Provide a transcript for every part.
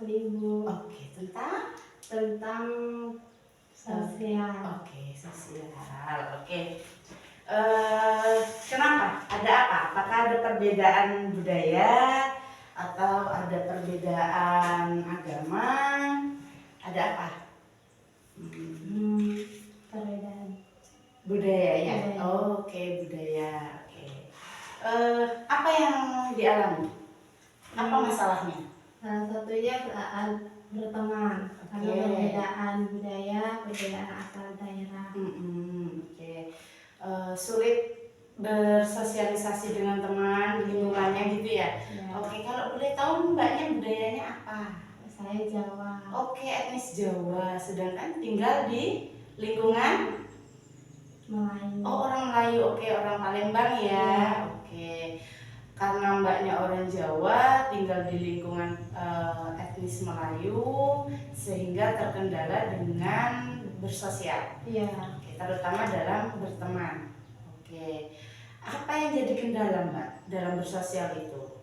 Ibu. Oke, tentang Sosial. Oke, sosial. Oke. Kenapa? Ada apa? Apakah ada perbedaan budaya atau ada perbedaan agama? Ada apa? Perbedaan Budaya ya. Budaya. Oke, budaya. Oke. Apa yang dialami? Apa masalahnya? salah satunya saat berteman karena Oke. perbedaan budaya, perbedaan asal daerah. Oke. Sulit bersosialisasi dengan teman di lingkungannya gitu ya. Ya, Oke, kalau boleh tahu mbaknya budayanya apa? saya Jawa. Oke, etnis Jawa, sedangkan tinggal di lingkungan Melayu. orang Melayu. Oke, orang Palembang ya. Oke, karena mbaknya orang Jawa, tinggal di lingkungan etnis Melayu, sehingga terkendala dengan bersosial. Iya. Oke, terutama dalam berteman. Oke, apa yang jadi kendala mbak dalam bersosial itu?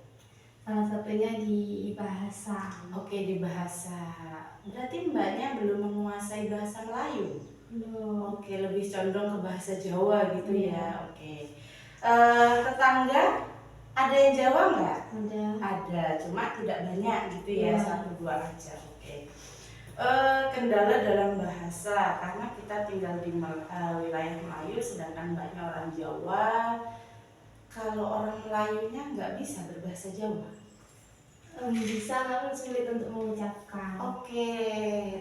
Salah satunya di bahasa. Oke, di bahasa. Berarti mbaknya belum menguasai bahasa Melayu. Belum. Oke, lebih condong ke bahasa Jawa gitu Iya. ya. Oke. Tetangga ada yang Jawa nggak? Ada. Ada, cuma tidak banyak gitu ya, Iya. 1-2 aja. Oke. Kendala dalam bahasa karena kita tinggal di wilayah Melayu, sedangkan mbaknya orang Jawa. Kalau orang Melayunya nggak bisa berbahasa Jawa. Bisa namun sulit untuk mengucapkan. Oke,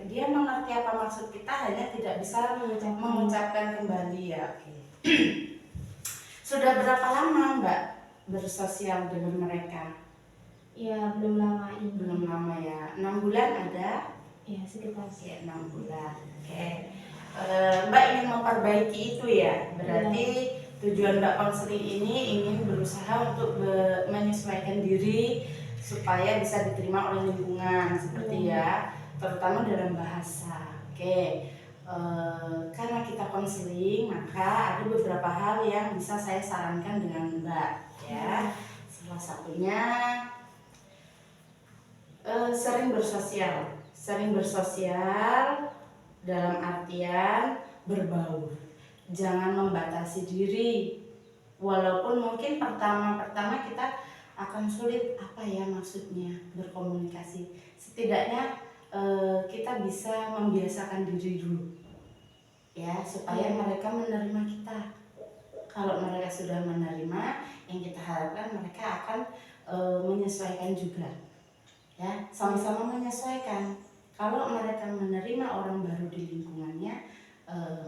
dia mengerti apa maksud kita, hanya tidak bisa mengucapkan kembali ya. Oke. Sudah berapa lama mbak bersosial dengan mereka? Ya, belum lama ini. Belum lama ya, 6 bulan ada? Ya, sekitar Ya, 6 bulan. Oke. Mbak ingin memperbaiki itu ya, berarti tujuan mbak konseling ini ingin berusaha untuk menyesuaikan diri supaya bisa diterima oleh lingkungan seperti ya, terutama dalam bahasa. Oke. Karena kita konseling, maka ada beberapa hal yang bisa saya sarankan dengan mbak ya. Salah satunya sering bersosial dalam artian berbaur. Jangan membatasi diri, walaupun mungkin pertama kita akan sulit apa ya maksudnya berkomunikasi. Setidaknya kita bisa membiasakan diri dulu ya, supaya mereka menerima kita. Kalau mereka sudah menerima, yang kita harapkan mereka akan menyesuaikan juga ya, sama-sama menyesuaikan. Kalau mereka menerima orang baru di lingkungannya,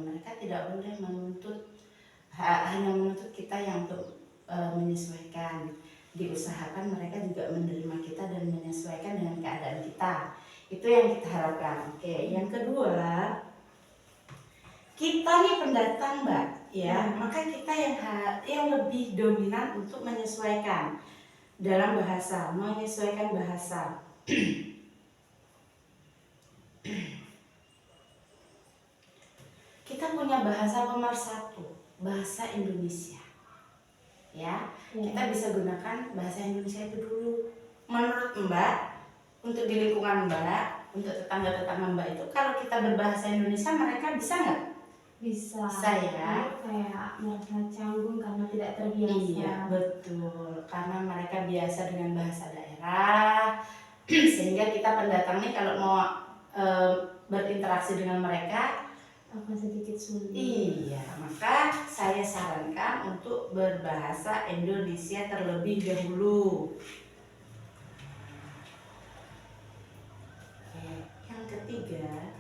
mereka tidak boleh hanya menuntut kita yang untuk menyesuaikan. Diusahakan mereka juga menerima kita dan menyesuaikan dengan keadaan kita. Itu yang kita harapkan. Oke, yang kedua, kita nih pendatang mbak ya, maka kita yang lebih dominan untuk menyesuaikan dalam bahasa, menyesuaikan bahasa. Kita punya bahasa pemersatu, bahasa Indonesia ya. Kita bisa gunakan bahasa Indonesia itu dulu. Menurut mbak, untuk di lingkungan mbak, untuk tetangga-tetangga mbak itu, kalau kita berbahasa Indonesia, mereka bisa nggak? Bisa. Saya kayak merasa canggung karena tidak terbiasa. Iya, betul. Karena mereka biasa dengan bahasa daerah, sehingga kita pendatang nih kalau mau berinteraksi dengan mereka akan sedikit sulit. Iya, maka saya sarankan untuk berbahasa Indonesia terlebih dahulu. Oke, yang ketiga,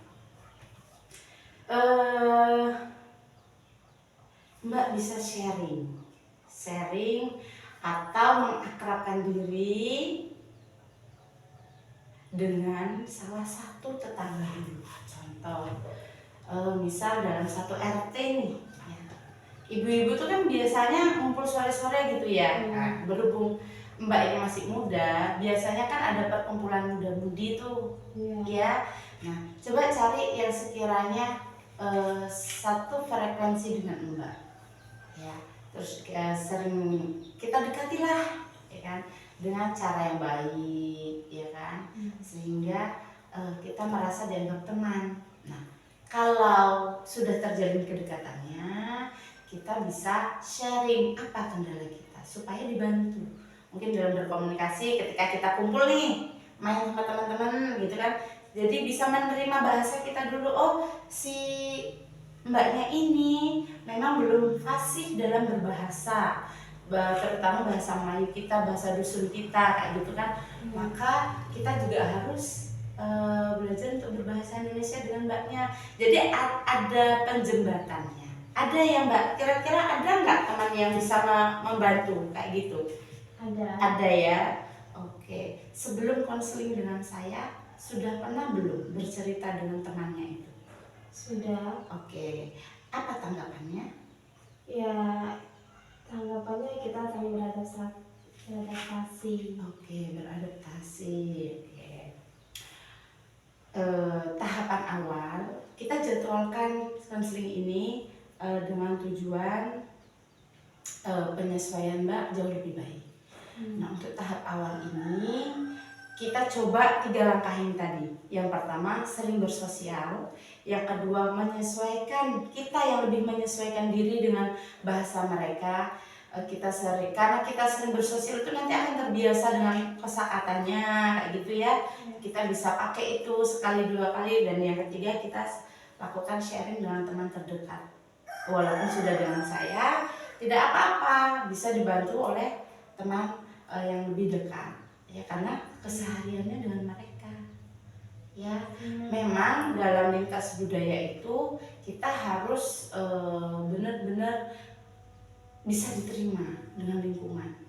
mbak bisa sharing atau mengakrabkan diri dengan salah satu tetangga dulu. Contoh, misal dalam satu RT nih ya. Ibu-ibu tuh kan biasanya ngumpul sore-sore gitu ya. Nah, berhubung mbak ini masih muda, biasanya kan ada perkumpulan muda-mudi tuh ya. Nah, coba cari yang sekiranya satu frekuensi dengan mbak ya. Terus sering kita dekatilah ya kan. dengan cara yang baik, ya kan, sehingga kita merasa dianggap teman. Nah, kalau sudah terjalin kedekatannya, kita bisa sharing apa kendala kita supaya dibantu. Mungkin dalam berkomunikasi ketika kita kumpul nih, main sama teman-teman gitu kan, jadi bisa menerima bahasa kita dulu. Oh, si mbaknya ini memang belum fasih dalam berbahasa, terutama bahasa Melayu kita, bahasa dusun kita kayak gitu kan. Maka kita juga harus belajar untuk berbahasa Indonesia dengan mbaknya. Jadi ada penjembatannya. Ada ya mbak, kira-kira ada nggak teman yang bisa membantu kayak gitu? Ada. Ada ya. Oke, sebelum konseling dengan saya sudah pernah belum bercerita dengan temannya itu? Sudah. Oke, apa tanggapannya? Ya, tanggapannya kita saling beradaptasi. Oke, beradaptasi. Oke. Tahapan awal kita jadwalkan konseling ini dengan tujuan penyesuaian mbak jauh lebih baik. Nah, untuk tahap awal ini kita coba 3 langkah ini tadi. Yang pertama, sering bersosial. Yang kedua, menyesuaikan, kita yang lebih menyesuaikan diri dengan bahasa mereka. Karena kita sering bersosial itu nanti akan terbiasa dengan kosakatanya kayak gitu ya. Kita bisa pakai itu sekali 2 kali. Dan yang ketiga, kita lakukan sharing dengan teman terdekat. Walaupun sudah dengan saya, tidak apa-apa, bisa dibantu oleh teman yang lebih dekat, ya, karena kesehariannya dengan mereka, ya. Memang dalam lintas budaya itu kita harus benar-benar bisa diterima dengan lingkungan.